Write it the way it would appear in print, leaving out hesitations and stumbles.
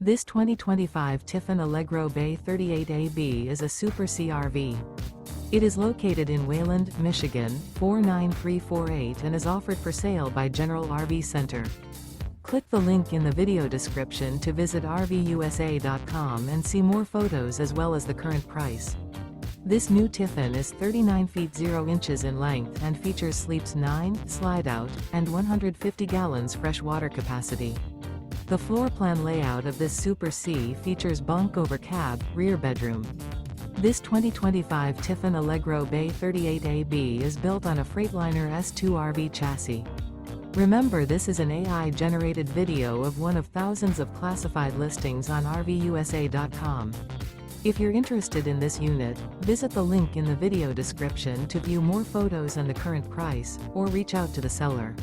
This 2025 Tiffin Allegro Bay 38AB is a Super CRV. It is located in Wayland, Michigan, 49348 and is offered for sale by General RV Center. Click the link in the video description to visit RVUSA.com and see more photos as well as the current price. This new Tiffin is 39 feet 0 inches in length and features sleeps 9, slide-out, and 150 gallons fresh water capacity. The floor plan layout of this Super C features bunk over cab, rear bedroom. This 2025 Tiffin Allegro Bay 38AB is built on a Freightliner S2RV chassis. Remember, this is an AI-generated video of one of thousands of classified listings on RVUSA.com. If you're interested in this unit, visit the link in the video description to view more photos and the current price, or reach out to the seller.